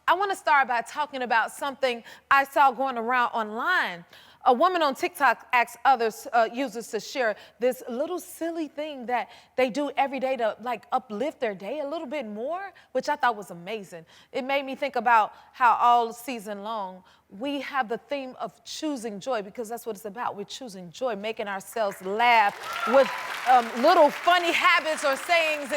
I want to start by talking about something I saw going around online. A woman on TikTok asked others users to share this little silly thing that they do every day to like uplift their day a little bit more, which I thought was amazing. It made me think about how all season long we have the theme of choosing joy, because that's what it's about. We're choosing joy, making ourselves laugh with little funny habits or sayings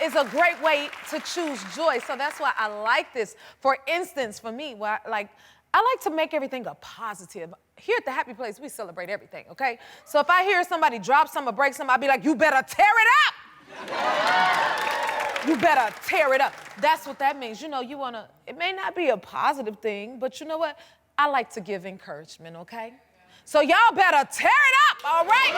is a great way to choose joy. So that's why I like this. For instance, for me, I like to make everything a positive. Here at the Happy Place, we celebrate everything, okay? So if I hear somebody drop something or break something, I'll be like, you better tear it up. You better tear it up. That's what that means. You know, it may not be a positive thing, but you know what? I like to give encouragement, okay? So y'all better tear it up, all right?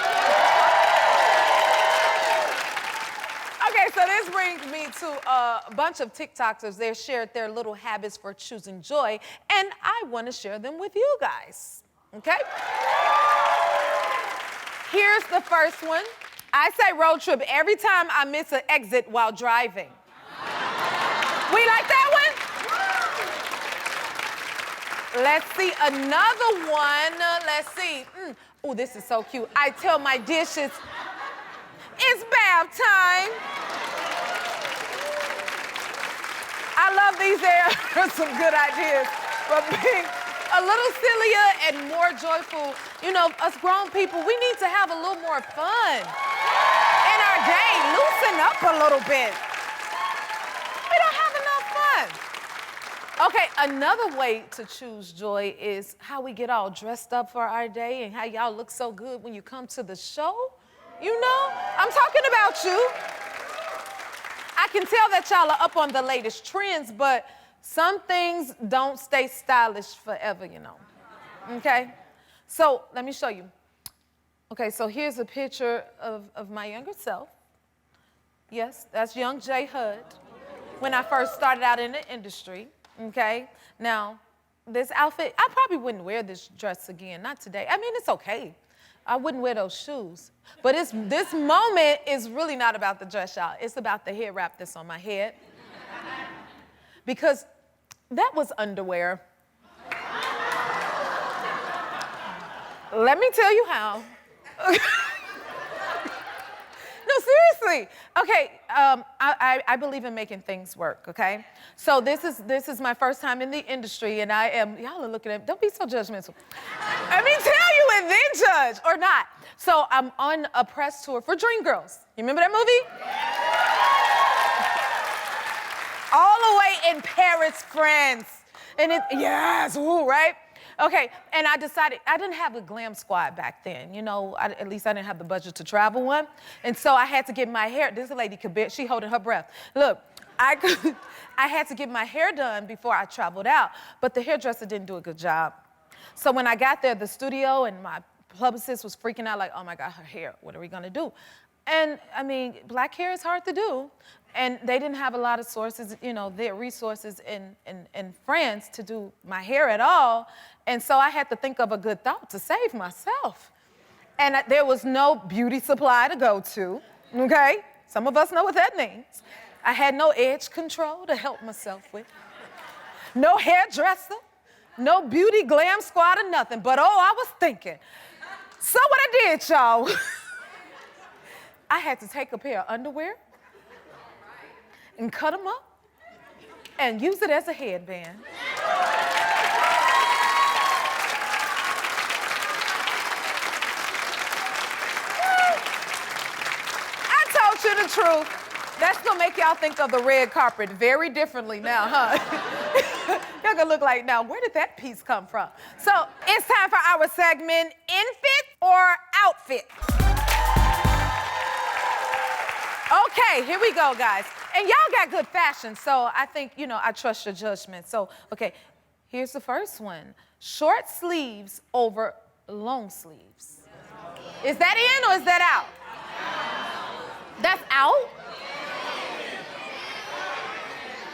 Okay, so this brings me to a bunch of TikTokers. They shared their little habits for choosing joy, and I want to share them with you guys, okay? Here's the first one. I say road trip every time I miss an exit while driving. We like that one? Let's see another one. Let's see. Oh, this is so cute. I tell my dishes, it's bath time. I love these. There are some good ideas for being a little sillier and more joyful. You know, us grown people, we need to have a little more fun in our day. Loosen up a little bit. We don't have enough fun. Okay, another way to choose joy is how we get all dressed up for our day and how y'all look so good when you come to the show. You know, I'm talking about you. I can tell that y'all are up on the latest trends, but some things don't stay stylish forever, you know. Okay? So let me show you. Okay, so here's a picture of my younger self. Yes, that's young J. Hud when I first started out in the industry. Okay? Now, this outfit, I probably wouldn't wear this dress again, not today. I mean, it's okay. I wouldn't wear those shoes. But this moment is really not about the dress, y'all. It's about the hair wrap that's on my head. Because that was underwear. Let me tell you how. No, seriously. Okay, I believe in making things work, okay? So this is my first time in the industry, and y'all are looking at, don't be so judgmental. Let me tell you and then judge, or not. So I'm on a press tour for Dreamgirls. You remember that movie? All the way in Paris, France. And yes, woo, right? Okay, and I decided, I didn't have a glam squad back then, you know, at least I didn't have the budget to travel one. And so I had to get my hair, this lady could bear, she holding her breath. Look, I had to get my hair done before I traveled out, but the hairdresser didn't do a good job. So when I got there, the studio and my publicist was freaking out like, oh my God, her hair, what are we gonna do? And I mean, black hair is hard to do. And they didn't have a lot of sources, you know, their resources in France to do my hair at all. And so I had to think of a good thought to save myself. And there was no beauty supply to go to, okay? Some of us know what that means. I had no edge control to help myself with. No hairdresser, no beauty glam squad or nothing. But oh, I was thinking. So what I did, y'all, I had to take a pair of underwear and cut them up and use it as a headband. I told you the truth. That's gonna make y'all think of the red carpet very differently now, huh? Y'all gonna look like, now, where did that piece come from? So it's time for our segment, Infit or Outfit. Okay, here we go, guys. And y'all got good fashion, so I think, you know, I trust your judgment. So, okay, here's the first one. Short sleeves over long sleeves. Is that in or is that out? That's out?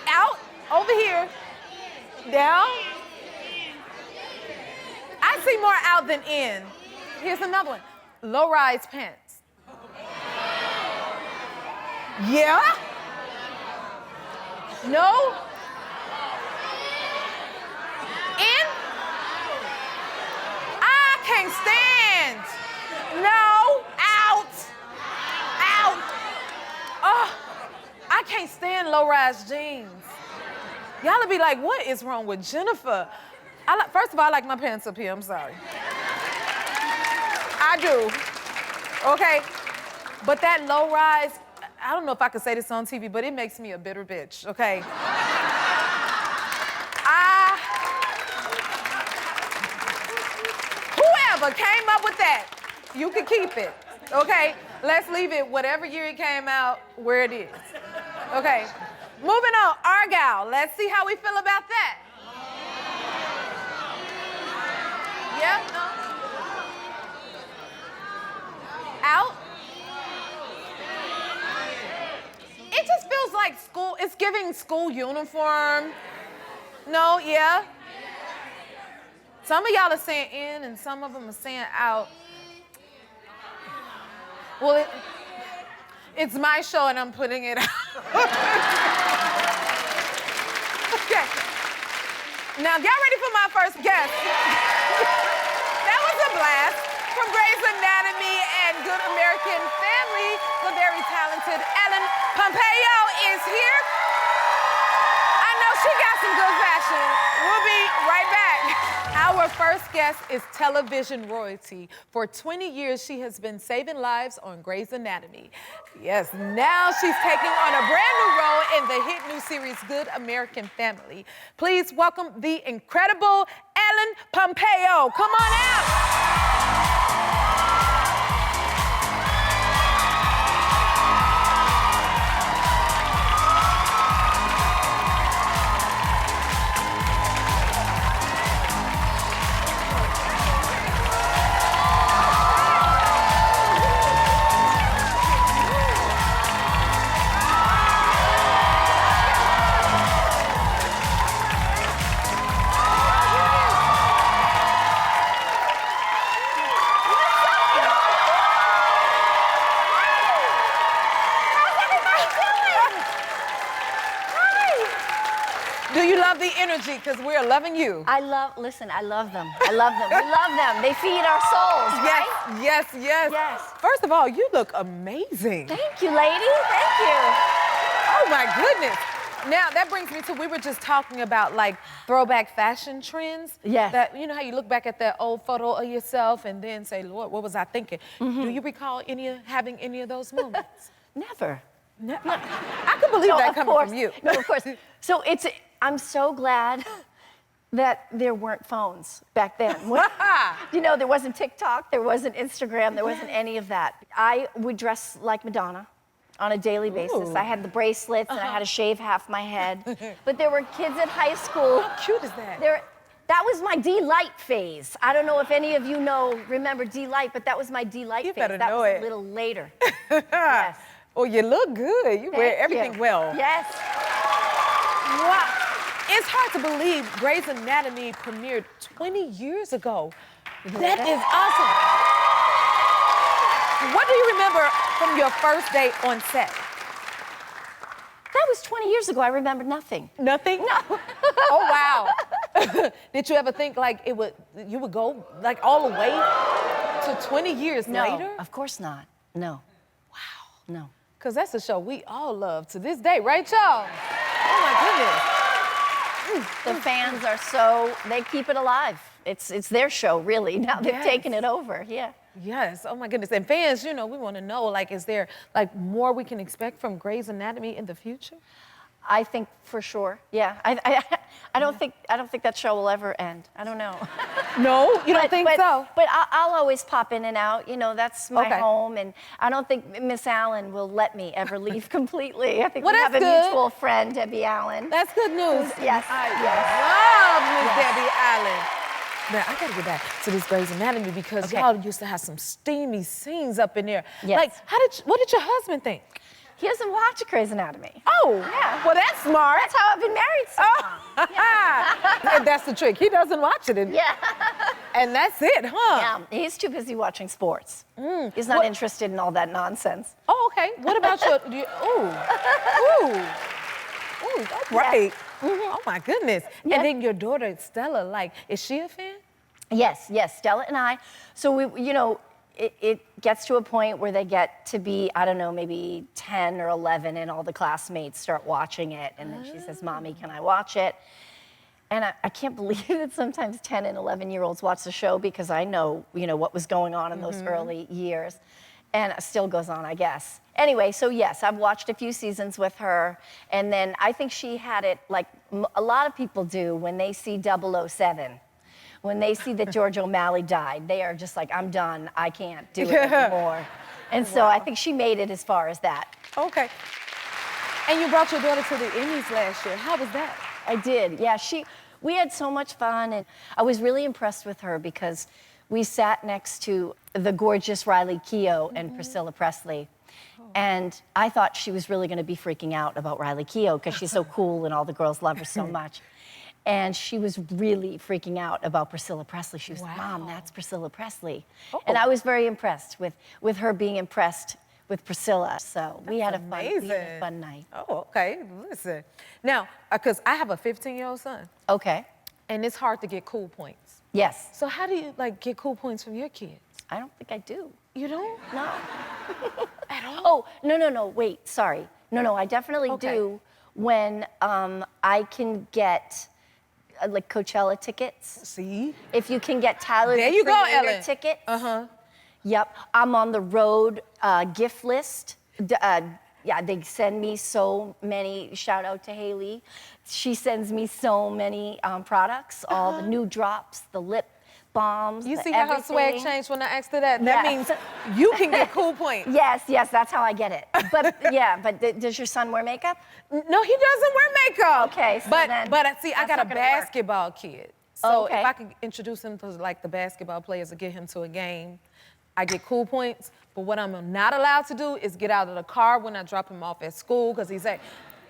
Out? Over here. Down? I see more out than in. Here's another one. Low-rise pants. Yeah? No? low-rise jeans. Y'all would be like, what is wrong with Jennifer? First of all, I like my pants up here, I'm sorry. I do, okay? But that low-rise, I don't know if I could say this on TV, but it makes me a bitter bitch, okay? Whoever came up with that, you can keep it, okay? Let's leave it whatever year it came out, where it is, okay? Moving on, Argyle. Let's see how we feel about that. Yeah? No? Out? It just feels like school. It's giving school uniform. No, yeah? Some of y'all are saying in and some of them are saying out. Well, it's my show and I'm putting it out. Okay. Now, y'all ready for my first guest? That was a blast. From Grey's Anatomy and Good American Family, the very talented Ellen Pompeo is here. I know she got some good fashion. We'll be right back. Our first guest is television royalty. For 20 years, she has been saving lives on Grey's Anatomy. Yes, now she's taking on a brand new role in the hit new series, Good American Family. Please welcome the incredible Ellen Pompeo. Come on out. Do you love the energy? Because we're loving you. Listen, I love them. I love them. We love them. They feed our souls, yes, right? Yes, yes. Yes. First of all, you look amazing. Thank you, lady. Thank you. Oh, my goodness. Now, that brings me to, we were just talking about, like, throwback fashion trends. Yes. That, you know how you look back at that old photo of yourself and then say, Lord, what was I thinking? Do you recall having any of those moments? Never. I can believe that coming from you. No, of course. So I'm so glad that there weren't phones back then. You know, there wasn't TikTok, there wasn't Instagram, there wasn't any of that. I would dress like Madonna on a daily basis. Ooh. I had the bracelets and I had to shave half my head. But there were kids at high school. How cute is that? That was my D-Light phase. I don't know if any of you remember D-Light, but that was my D-Light phase. Better that know was it. a little later. Yes. Oh, you look good. You wear everything well. Yes. Wow. It's hard to believe Grey's Anatomy premiered 20 years ago. That is awesome. What do you remember from your first day on set? That was 20 years ago. I remember nothing. Nothing? No. Oh, wow. Did you ever think like you would go like all the way to 20 years later? Of course not. No. Wow. No. Because that's a show we all love to this day, right, y'all? Oh, my goodness. The fans are they keep it alive. It's their show, really. Now they've taken it over, yeah. Yes, oh my goodness. And fans, you know, we want to know, like, is there, like, more we can expect from Grey's Anatomy in the future? I think for sure, yeah. I don't think that show will ever end. I don't know. No, you don't think so? But I'll always pop in and out. You know, that's my home, and I don't think Miss Allen will let me ever leave completely. I think we have a mutual friend, Debbie Allen. That's good news. Yes. I love Miss Debbie Allen. Man, I gotta get back to this Grey's Anatomy because y'all used to have some steamy scenes up in there. Yes. Like, what did your husband think? He doesn't watch Grey's Anatomy. Oh, yeah. Well, that's smart. That's how I've been married so long. Yeah. That's the trick. He doesn't watch it. Yeah. And that's it, huh? Yeah, he's too busy watching sports. He's not interested in all that nonsense. Oh, okay. What about that's right. Oh, my goodness. Yeah. And then your daughter, Stella, like, is she a fan? Yes, Stella and I. So it gets to a point where they get to be, I don't know, maybe 10 or 11, and all the classmates start watching it. And then she says, Mommy, can I watch it? And I can't believe that sometimes 10 and 11-year-olds watch the show, because I know, what was going on in those early years. And it still goes on, I guess. Anyway, so yes, I've watched a few seasons with her. And then I think she had it like a lot of people do when they see 007. When they see that George O'Malley died, they are just like, I'm done. I can't do it anymore. And so I think she made it as far as that. Okay. And you brought your daughter to the Emmys last year. How was that? I did, yeah. We had so much fun, and I was really impressed with her because we sat next to the gorgeous Riley Keough and Priscilla Presley. And I thought she was really gonna be freaking out about Riley Keough because she's so cool and all the girls love her so much. And she was really freaking out about Priscilla Presley. She was like, Mom, that's Priscilla Presley. Oh. And I was very impressed with her being impressed with Priscilla. So we had a fun night. Oh, okay, listen. Now, because I have a 15-year-old son. Okay. And it's hard to get cool points. Yes. So how do you get cool points from your kids? I don't think I do. You don't? No. At all? Oh, no, wait, sorry. No, I definitely do when I can get like Coachella tickets. See? If you can get Tyler there you go, Ellen. tickets. Uh-huh. Yep, I'm on the road gift list. Yeah, they send me so many, shout out to Haley. She sends me so many products, all the new drops, the lip balms, You see how her swag changed when I asked her that? Yeah. That means you can get cool points. Yes, that's how I get it. But yeah, does your son wear makeup? No, he doesn't wear makeup. Okay, so but then see, I got a basketball kid. So Oh, okay. if I could introduce him to like the basketball players or get him to a game, I get cool points. But what I'm not allowed to do is get out of the car when I drop him off at school, because he's like,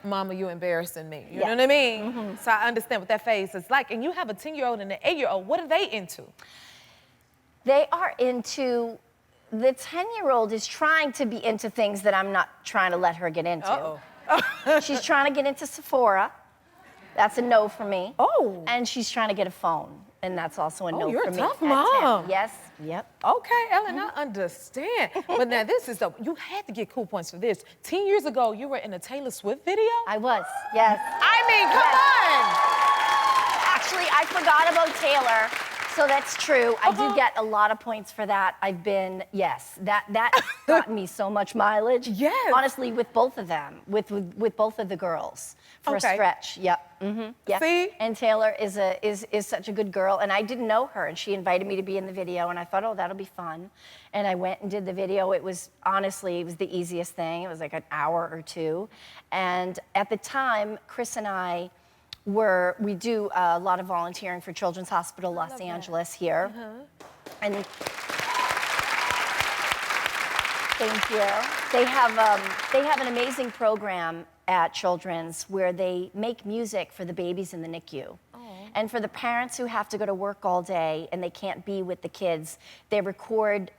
Mama, you embarrassing me. You know what I mean? So I understand what that phase is like. And you have a 10-year-old and an 8-year-old. What are they into? They are into, the 10-year-old is trying to be into things that I'm not trying to let her get into. She's trying to get into Sephora. That's a no for me. Oh. And she's trying to get a phone. And that's also a no you're for a me. tough at mom. 10. Yes, yep. Okay, Ellen, I understand. But now this is you had to get cool points for this. 10 years ago, you were in a Taylor Swift video? I was, yes. I mean, come on! Actually, I forgot about Taylor, so that's true. I do get a lot of points for that. I've been, yes, that got me so much mileage. Yes. Honestly, with both of them, with both of the girls for a stretch. Yep. Yep. See? And Taylor is such a good girl, and I didn't know her, and she invited me to be in the video, and I thought, oh, that'll be fun. And I went and did the video. It was the easiest thing. It was like an hour or two. And at the time, Chris and I we do a lot of volunteering for Children's Hospital Los Angeles here. And thank you. They have an amazing program at Children's where they make music for the babies in the NICU. And for the parents who have to go to work all day and they can't be with the kids, they record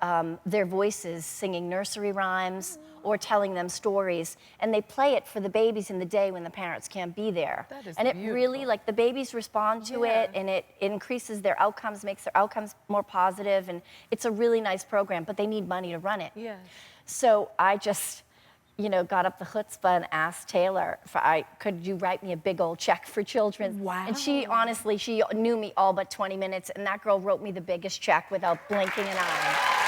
their voices singing nursery rhymes or telling them stories, and they play it for the babies in the day when the parents can't be there. That is and it beautiful. really, like, the babies respond to it, and it increases their outcomes, makes their outcomes more positive, and it's a really nice program, but they need money to run it. Yes. So I just, got up the chutzpah and asked Taylor, could you write me a big old check for Children's? Wow. And she knew me all but 20 minutes, and that girl wrote me the biggest check without blinking an eye.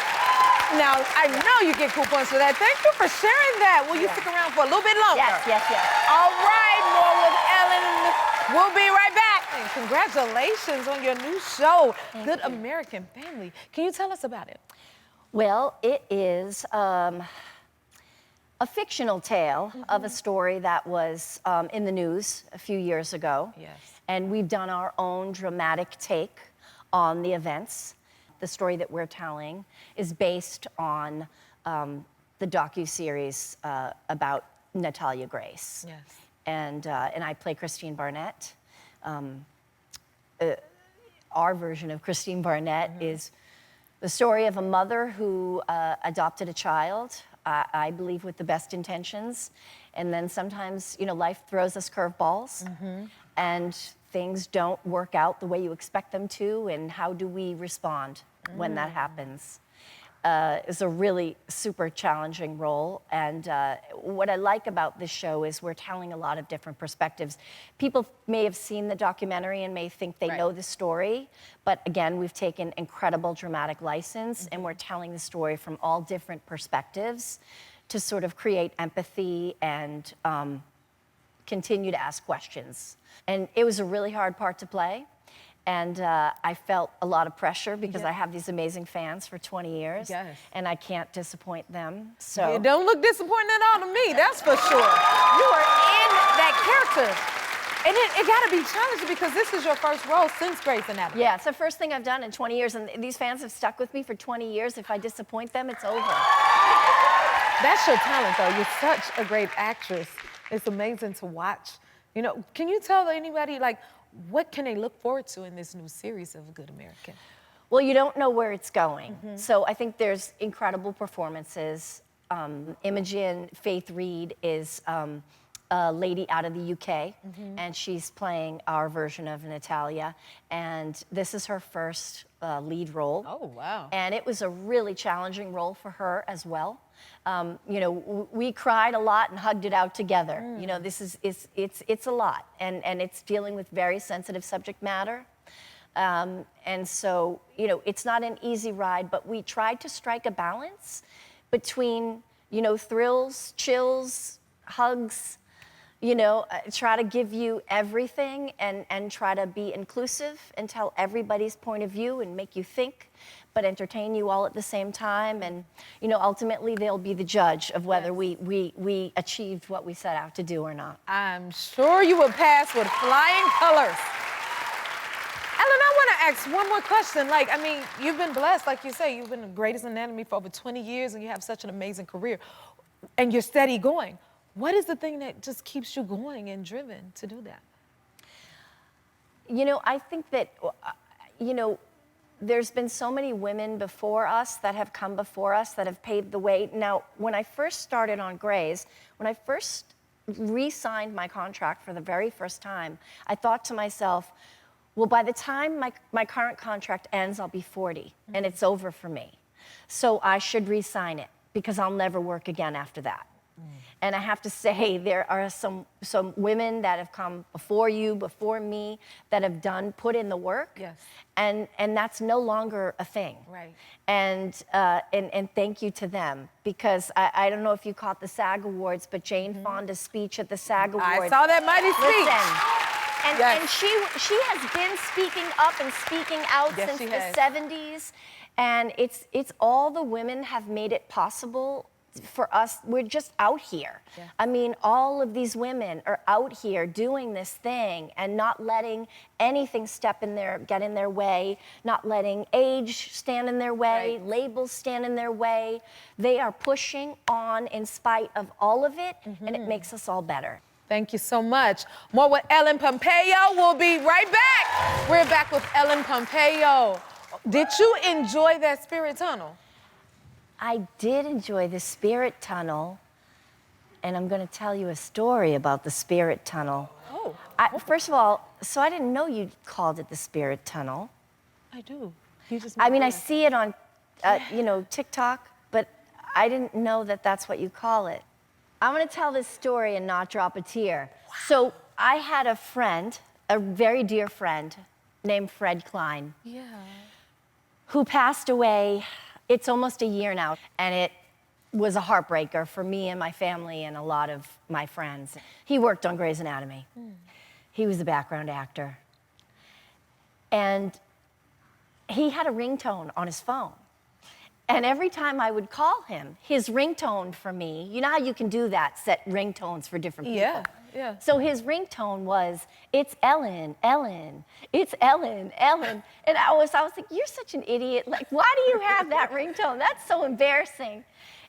Now, I know you get cool points for that. Thank you for sharing that. Will you stick around for a little bit longer? Yes. All right, more with Ellen. We'll be right back. And congratulations on your new show, Good American Family. Can you tell us about it? Well, it is a fictional tale of a story that was in the news a few years ago. Yes. And we've done our own dramatic take on the events. The story that we're telling is based on the docuseries about Natalia Grace. Yes. And I play Christine Barnett. Our version of Christine Barnett is the story of a mother who adopted a child, I believe with the best intentions, and then sometimes, life throws us curveballs, and things don't work out the way you expect them to, and how do we respond when that happens? is a really super challenging role. And what I like about this show is we're telling a lot of different perspectives. People may have seen the documentary and may think they know the story, but again, we've taken incredible dramatic license and we're telling the story from all different perspectives to sort of create empathy and continue to ask questions. And it was a really hard part to play. And I felt a lot of pressure because I have these amazing fans for 20 years. Yes. And I can't disappoint them. So You don't look disappointed at all to me, that's for sure. You are in that character. And it gotta be challenging because this is your first role since Grey's Anatomy. yeah, it's the first thing I've done in 20 years. And these fans have stuck with me for 20 years. If I disappoint them, it's over. That's your talent, though. You're such a great actress. It's amazing to watch. You know, can you tell anybody, like, what can they look forward to in this new series of Good American? Well, you don't know where it's going. So I think there's incredible performances. Imogen Faith Reed is a lady out of the UK, and she's playing our version of Natalia. And this is her first lead role. Oh, wow. And it was a really challenging role for her as well. You know, we cried a lot and hugged it out together. You know, this is it's a lot, and it's dealing with very sensitive subject matter. And so, you know, it's not an easy ride, but we tried to strike a balance between, you know, thrills, chills, hugs, you know, try to give you everything and try to be inclusive and tell everybody's point of view and make you think, but entertain you all at the same time. And, you know, ultimately they'll be the judge of whether we achieved what we set out to do or not. I'm sure you will pass with flying colors. Ellen, I want to ask one more question. Like, I mean, you've been blessed, like you say, you've been the greatest anatomy for over 20 years and you have such an amazing career and you're steady going. What is the thing that just keeps you going and driven to do that? You know, I think that, you know, there's been so many women before us that have come before us that have paved the way. Now, when I first started on Grey's, when I first re-signed my contract for the very first time, I thought to myself, well, by the time my current contract ends, I'll be 40, and it's over for me. So I should re-sign it because I'll never work again after that. And I have to say, there are some women that have come before you, before me, that have put in the work. Yes. And that's no longer a thing. Right. And thank you to them, because I don't know if you caught the SAG Awards, but Jane Fonda's speech at the SAG Awards. I saw that mighty speech. Listen, and she has been speaking up and speaking out since the 70s. And it's all the women have made it possible for us. We're just out here. Yeah. I mean, all of these women are out here doing this thing and not letting anything get in their way, not letting age stand in their way, labels stand in their way. They are pushing on in spite of all of it, and it makes us all better. Thank you so much. More with Ellen Pompeo. We'll be right back. We're back with Ellen Pompeo. Did you enjoy that spirit tunnel? I did enjoy the spirit tunnel, and I'm going to tell you a story about the spirit tunnel. Oh. First of all, so I didn't know you called it the spirit tunnel. I do. You just I mean, I see it on, you know, TikTok, but I didn't know that that's what you call it. I'm going to tell this story and not drop a tear. Wow. So I had a friend, a very dear friend, named Fred Klein. Yeah. Who passed away. It's almost a year now, and it was a heartbreaker for me and my family and a lot of my friends. He worked on Grey's Anatomy. He was a background actor. And he had a ringtone on his phone. And every time I would call him, his ringtone for me, you know how you can do that, set ringtones for different people? Yeah. So his ringtone was, "It's Ellen, Ellen, it's Ellen, Ellen." And I was like, you're such an idiot. Like, why do you have that ringtone? That's so embarrassing.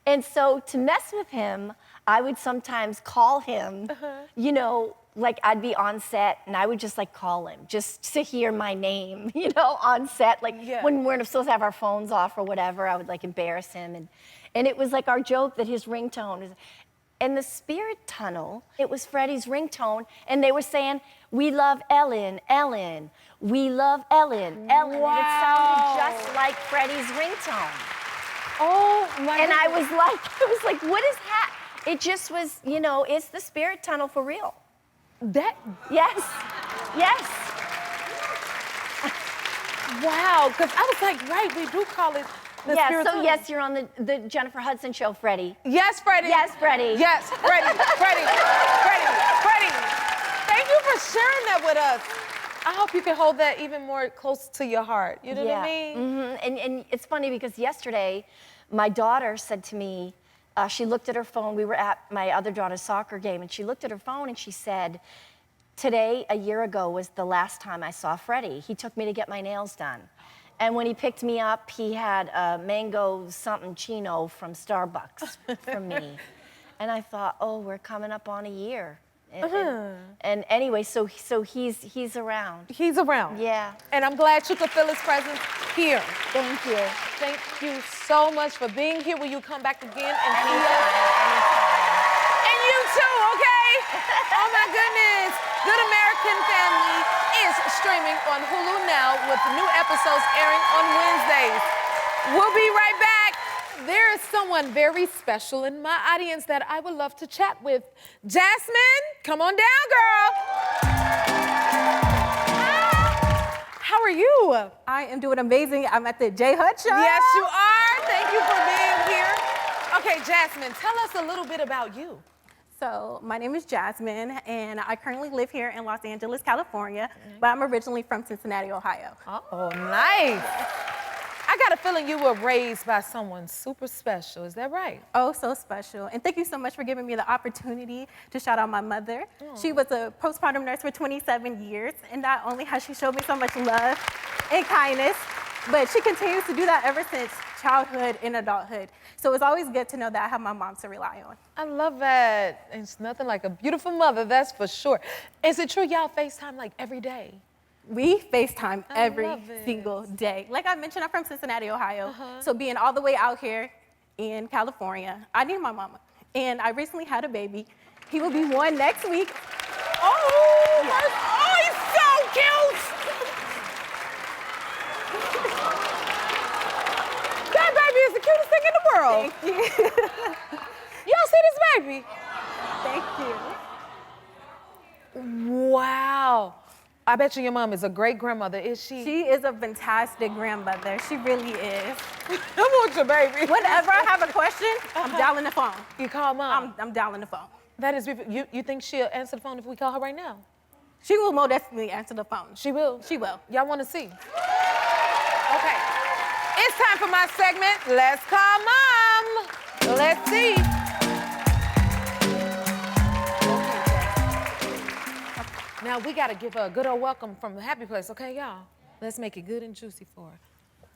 And so to mess with him, I would sometimes call him, you know, like I'd be on set and I would just like call him just to hear my name, you know, on set. Like when we're supposed to have our phones off or whatever, I would like embarrass him. And it was like our joke that his ringtone is. And the spirit tunnel, it was Freddie's ringtone, and they were saying, "We love Ellen, Ellen. We love Ellen, Ellen." Wow. And it sounded just like Freddie's ringtone. Oh my And I goodness. was like, what is that? It just was, you know, it's the spirit tunnel for real. That, Yes, yes. wow, because I was like, right, we do call it the Yes, spiritual. so yes, you're on the Jennifer Hudson show, Freddie. Yes, Freddie. Yes, Freddie. Yes, Freddie, Freddie, Freddie. Thank you for sharing that with us. I hope you can hold that even more close to your heart. You know what I mean? And it's funny because yesterday, my daughter said to me, she looked at her phone. We were at my other daughter's soccer game, and she looked at her phone and she said, today, a year ago, was the last time I saw Freddie. He took me to get my nails done. And when he picked me up, he had a mango something chino from Starbucks for me. And I thought, oh, we're coming up on a year. And anyway, so he's around. He's around. Yeah. And I'm glad you could feel his presence here. Thank you. Thank you so much for being here. Will you come back again and see us? Anytime. And you too, okay? Oh my goodness. Good American Family is streaming on Hulu now with new episodes airing on Wednesdays. We'll be right back. There is someone very special in my audience that I would love to chat with. Jasmine, come on down, girl. How are you? I am doing amazing. I'm at the J Hud show. Yes, you are. Thank you for being here. Okay, Jasmine, tell us a little bit about you. So my name is Jasmine, and I currently live here in Los Angeles, California, but I'm originally from Cincinnati, Ohio. Oh, nice. I got a feeling you were raised by someone super special. Is that right? Oh, so special. And thank you so much for giving me the opportunity to shout out my mother. She was a postpartum nurse for 27 years, and not only has she showed me so much love and kindness, but she continues to do that ever since childhood and adulthood. So it's always good to know that I have my mom to rely on. I love that. It's nothing like a beautiful mother, that's for sure. Is it true y'all FaceTime like every day? We FaceTime every love it. single day. Like I mentioned, I'm from Cincinnati, Ohio. So being all the way out here in California, I need my mama. And I recently had a baby. He will be 1 next week. Oh, oh, he's so cute. That baby is the cutest thing in the world. Thank you. Y'all see this baby? Thank you. Wow. I bet you your mom is a great grandmother, is she? She is a fantastic grandmother. She really is. I want your baby. Whenever I have a question, I'm dialing the phone. You call mom? I'm dialing the phone. That is beautiful. You think she'll answer the phone if we call her right now? She will most definitely answer the phone. She will? She will. Y'all want to see? Okay. It's time for my segment, Let's Call Mom. Let's see. Now, we got to give her a good old welcome from the happy place, okay, y'all? Let's make it good and juicy for her.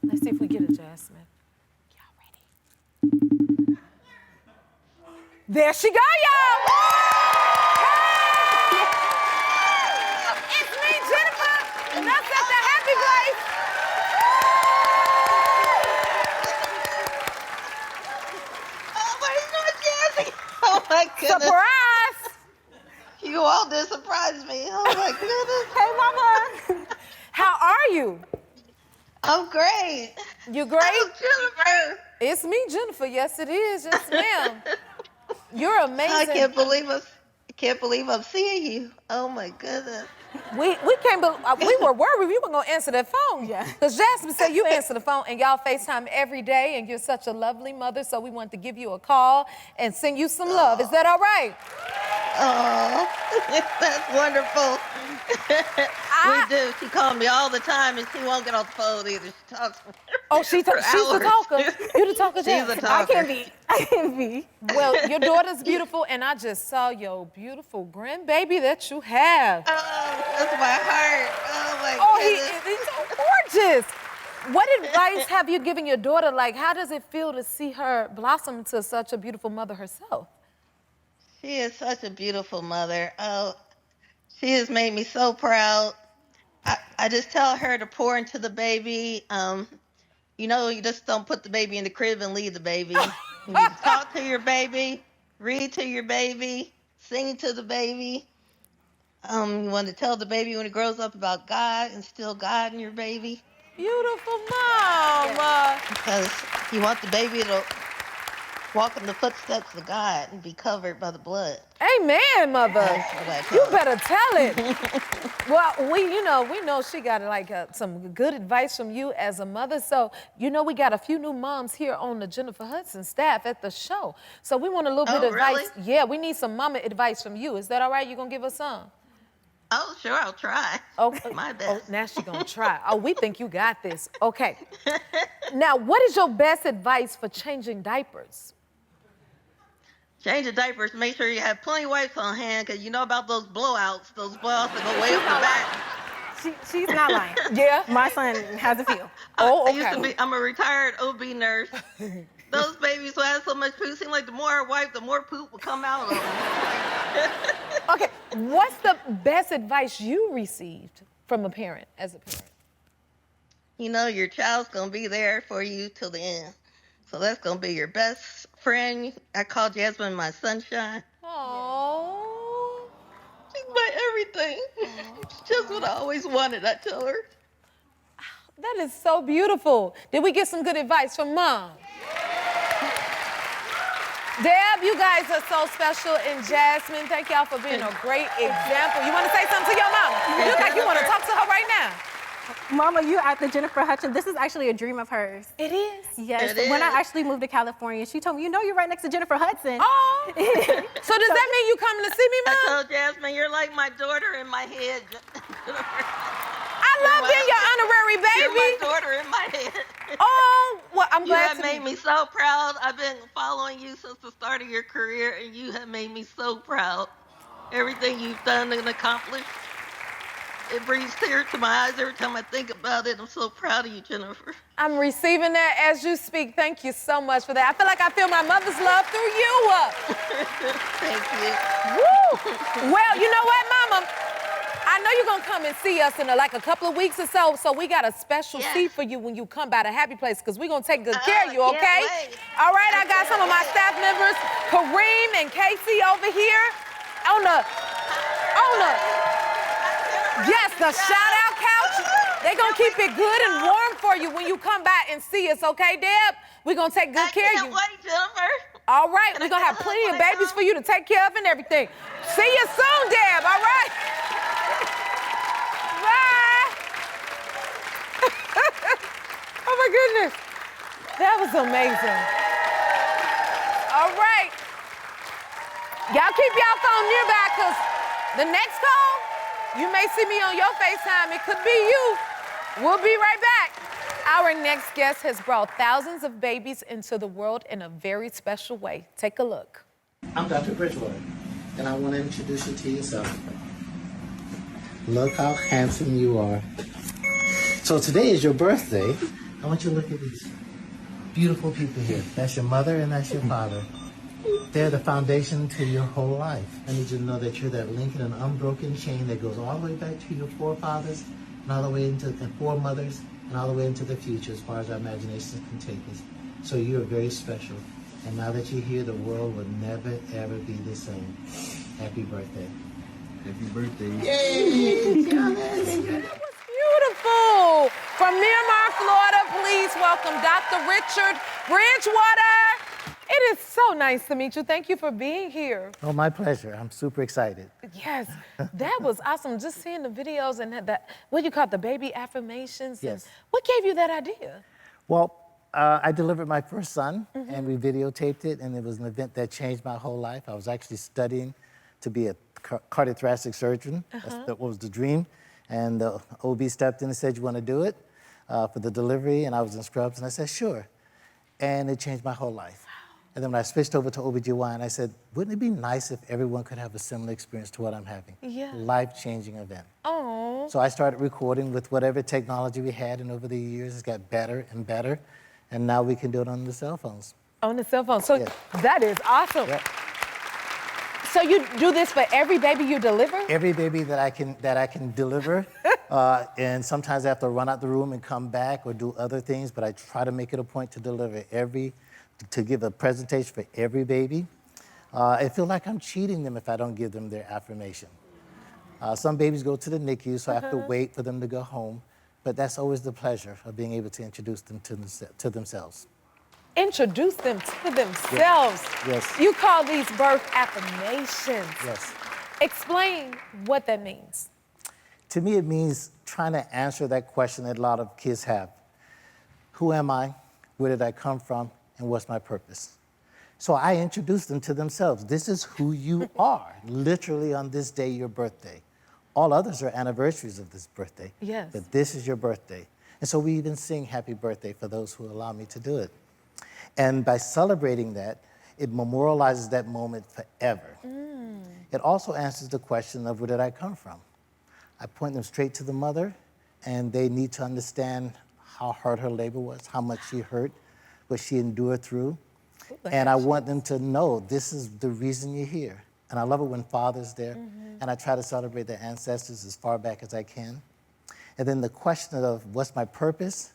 Let's see if we get it, Jasmine. Y'all ready? There she go, y'all! Hey! It's me, Jennifer, and that's at the happy place. Oh my God, Jazzy! Oh my goodness! Surprise! You all did surprise me. Oh my goodness! Hey, mama. How are you? I'm great. You great? I'm Jennifer. It's me, Jennifer. Yes, it is. Yes, ma'am. You're amazing. I can't believe I'm seeing you. Oh my goodness. We can't believe, we were worried we weren't gonna answer that phone. Yeah. Because Jasmine said you answer the phone and y'all FaceTime every day and you're such a lovely mother, so we wanted to give you a call and send you some love. Is that all right? Oh, that's wonderful. We do. She calls me all the time and she won't get off the phone either. She talks for Oh, she's the hours. talker. You the talker, She's Jasmine. the talker. I can be. Well, your daughter's beautiful and I just saw your beautiful grandbaby that you have. Oh, that's my heart. Oh my Oh, goodness. he's so gorgeous. What advice have you given your daughter? Like, how does it feel to see her blossom to such a beautiful mother herself? She is such a beautiful mother. Oh, she has made me so proud. I just tell her to pour into the baby. You know, you just don't put the baby in the crib and leave the baby. You need to talk to your baby, read to your baby, sing to the baby. You want to tell the baby when it grows up about God, instill God in your baby. beautiful mom. Because you want the baby to walk in the footsteps of God and be covered by the blood. Amen, mother. That's what I You call better tell it. Well, we know she got like some good advice from you as a mother. So, we got a few new moms here on the Jennifer Hudson staff at the show. So we want a little bit of advice. Really? Yeah, we need some mama advice from you. Is that all right? You gonna give us some? Oh, sure, I'll try. Oh, My oh, best. now she gonna try. Oh, we think you got this. Okay. Now, what is your best advice for changing diapers? Change the diapers. Make sure you have plenty of wipes on hand, because you know about those blowouts. Those blowouts that go way up the back. She's not lying. Yeah? My son has a few. Oh, I used to okay. be, I'm a retired OB nurse. Those babies who had so much poop, seemed like the more I wiped, the more poop would come out of them. Okay, what's the best advice you received from a parent, as a parent? You know your child's going to be there for you till the end. So that's going to be your best friend. I call Jasmine my sunshine. Oh. She's my everything. It's just what I always wanted, I tell her. That is so beautiful. Did we get some good advice from Mom? Deb, you guys are so special, and Jasmine, thank y'all for being a great example. You want to say something to your mama? You look like you want to talk to her right now. Mama, you at the Jennifer Hudson. This is actually a dream of hers. It is? Yes. It When I is. actually moved to California, she told me, you're right next to Jennifer Hudson. Oh. So does that mean you coming to see me, I Mom? told Jasmine, you're like my daughter in my head. I love being your honorary You're my baby. daughter in my head. Oh, well, I'm You glad have to made me so proud. I've been following you since the start of your career, and you have made me so proud. Everything you've done and accomplished, it brings tears to my eyes every time I think about it. I'm so proud of you, Jennifer. I'm receiving that as you speak. Thank you so much for that. I feel like I feel my mother's love through you. Thank you. Woo! Well, you know what, Mama? I know you're gonna come and see us in like a couple of weeks or so, so we got a special Yes. seat for you when you come by the Happy Place, because we're gonna take good care of you, can't okay? wait. All right, I got can't some of my wait. staff members, Kareem and Casey over here, on the, yes, the shout out couch. They gonna keep it good and warm for you when you come by and see us, okay, Deb? We're gonna take good I care of can't you. wait, Jennifer. All right, we're gonna have plenty of babies for you to take care of and everything. See you soon, Deb, all right? Bye. Oh my goodness. That was amazing. All right. Y'all keep y'all phone nearby, because the next call, you may see me on your FaceTime. It could be you. We'll be right back. Our next guest has brought thousands of babies into the world in a very special way. Take a look. I'm Dr. Bridgewater, and I want to introduce you to yourself. Look how handsome you are. So today is your birthday. I want you to look at these beautiful people here. That's your mother and that's your father. They're the foundation to your whole life. I need you to know that you're that link in an unbroken chain that goes all the way back to your forefathers, and all the way into the foremothers, and all the way into the future as far as our imagination can take us. So you're very special. And now that you're here, the world will never, ever be the same. Happy birthday. Happy birthday. That was beautiful. From Miramar, Florida, please welcome Dr. Richard Bridgewater. It is so nice to meet you. Thank you for being here. Oh, my pleasure. I'm super excited. Yes, that was awesome. Just seeing the videos and that, what you call it, the baby affirmations. Yes. And what gave you that idea? Well, I delivered my first son, and we videotaped it, and it was an event that changed my whole life. I was actually studying to be a cardiothoracic surgeon. That was the dream. And the OB stepped in and said, "You want to do it for the delivery?" And I was in scrubs, and I said, "Sure." And it changed my whole life. And then when I switched over to OBGYN, I said, wouldn't it be nice if everyone could have a similar experience to what I'm having? Yeah. Life-changing event. Oh. So I started recording with whatever technology we had, and over the years, it's got better and better. And now we can do it on the cell phones. On the cell phone. So Yeah. that is awesome. Yep. So you do this for every baby you deliver? Every baby that I can deliver, and sometimes I have to run out the room and come back or do other things, but I try to make it a point to deliver to give a presentation for every baby. I feel like I'm cheating them if I don't give them their affirmation. Some babies go to the NICU, so I have to wait for them to go home. but that's always the pleasure of being able to introduce them to themselves. Introduce them to themselves. Yes. You call these birth affirmations. Yes. Explain what that means. To me, it means trying to answer that question that a lot of kids have. Who am I? Where did I come from? And what's my purpose? So I introduce them to themselves. This is who you are, literally on this day, your birthday. All others are anniversaries of this birthday. Yes. But this is your birthday. And so we even sing happy birthday for those who allow me to do it. And by celebrating that, it memorializes that moment forever. It also answers the question of where did I come from? I point them straight to the mother, and they need to understand how hard her labor was, how much she hurt, what she endured through. And I want them to know this is the reason you're here. And I love it when Father's there, and I try to celebrate their ancestors as far back as I can. And then the question of what's my purpose,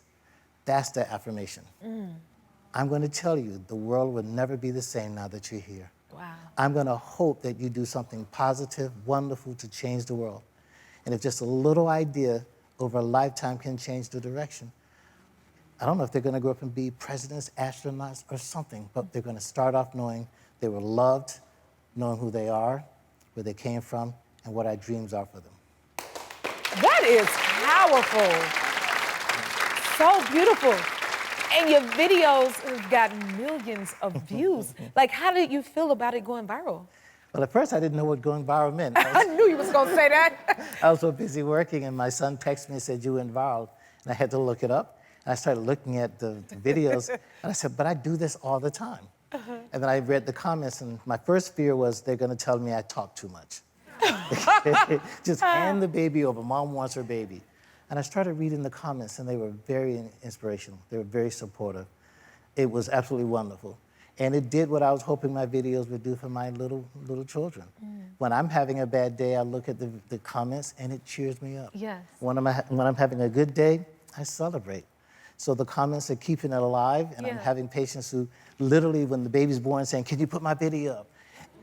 that's the affirmation. I'm going to tell you the world will never be the same now that you're here. Wow. I'm going to hope that you do something positive, wonderful to change the world. And if just a little idea over a lifetime can change the direction, I don't know if they're going to grow up and be presidents, astronauts, or something, but they're going to start off knowing they were loved, knowing who they are, where they came from, and what our dreams are for them. That is powerful. So beautiful. And your videos have gotten millions of views. Like, how did you feel about it going viral? Well, at first, I didn't know what going viral meant. I knew you was going to say that. I was so busy working, and my son texted me and said, you went viral. And I had to look it up. And I started looking at the videos, and I said, but I do this all the time. And then I read the comments, and my first fear was they're going to tell me I talk too much. Just hand the baby over. Mom wants her baby. And I started reading the comments, and they were very inspirational. They were very supportive. It was absolutely wonderful. And it did what I was hoping my videos would do for my little children. When I'm having a bad day, I look at the comments, and it cheers me up. Yes. When I'm having a good day, I celebrate. So the comments are keeping it alive, and I'm having patients who literally, when the baby's born, saying, can you put my video up?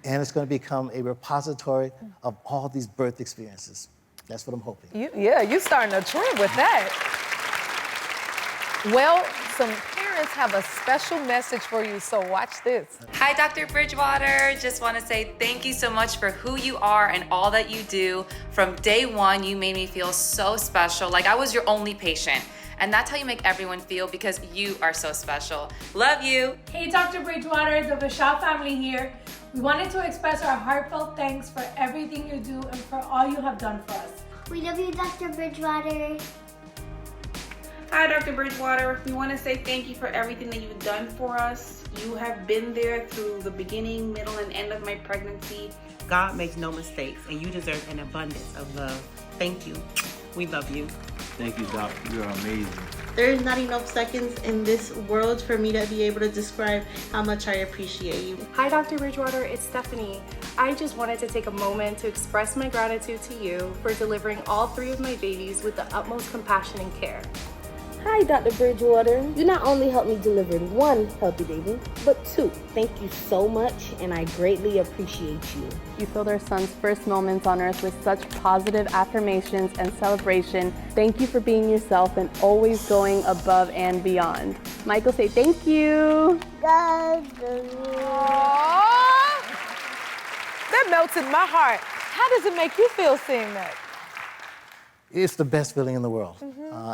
And it's going to become a repository of all these birth experiences. That's what I'm hoping. You're starting a trend with that. Well, some parents have a special message for you, so watch this. Hi, Dr. Bridgewater. Just want to say thank you so much for who you are and all that you do. From day one, you made me feel so special, like I was your only patient. And that's how you make everyone feel, because you are so special. Love you. Hey, Dr. Bridgewater, the Vashal family here. We wanted to express our heartfelt thanks for everything you do and for all you have done for us. We love you, Dr. Bridgewater. Hi, Dr. Bridgewater. We want to say thank you for everything that you've done for us. You have been there through the beginning, middle, and end of my pregnancy. God makes no mistakes, and you deserve an abundance of love. Thank you. We love you. Thank you, Doc. You're amazing. There's not enough seconds in this world for me to be able to describe how much I appreciate you. Hi, Dr. Bridgewater, it's Stephanie. I just wanted to take a moment to express my gratitude to you for delivering all 3 of my babies with the utmost compassion and care. Hi, Dr. Bridgewater. You not only helped me deliver 1 healthy baby, but 2. Thank you so much, and I greatly appreciate you. You filled our son's first moments on earth with such positive affirmations and celebration. Thank you for being yourself and always going above and beyond. Michael, say thank you. Aww. That melts in my heart. How does it make you feel seeing that? It's the best feeling in the world.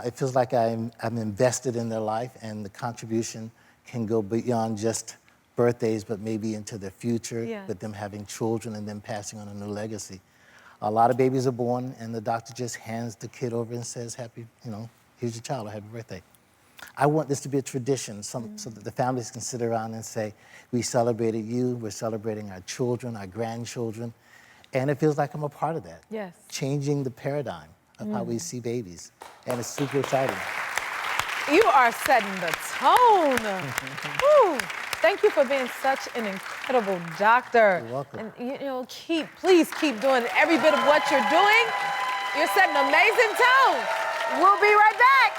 It feels like I'm invested in their life, and the contribution can go beyond just birthdays, but maybe into their future, with them having children and them passing on a new legacy. A lot of babies are born, and the doctor just hands the kid over and says, here's your child, happy birthday. I want this to be a tradition, so that the families can sit around and say, we celebrated you, we're celebrating our children, our grandchildren, and it feels like I'm a part of that. Yes. Changing the paradigm of how we see babies, and it's super exciting. You are setting the tone. Woo. Thank you for being such an incredible doctor. You're welcome. And please keep doing every bit of what you're doing. You're setting an amazing tone. We'll be right back.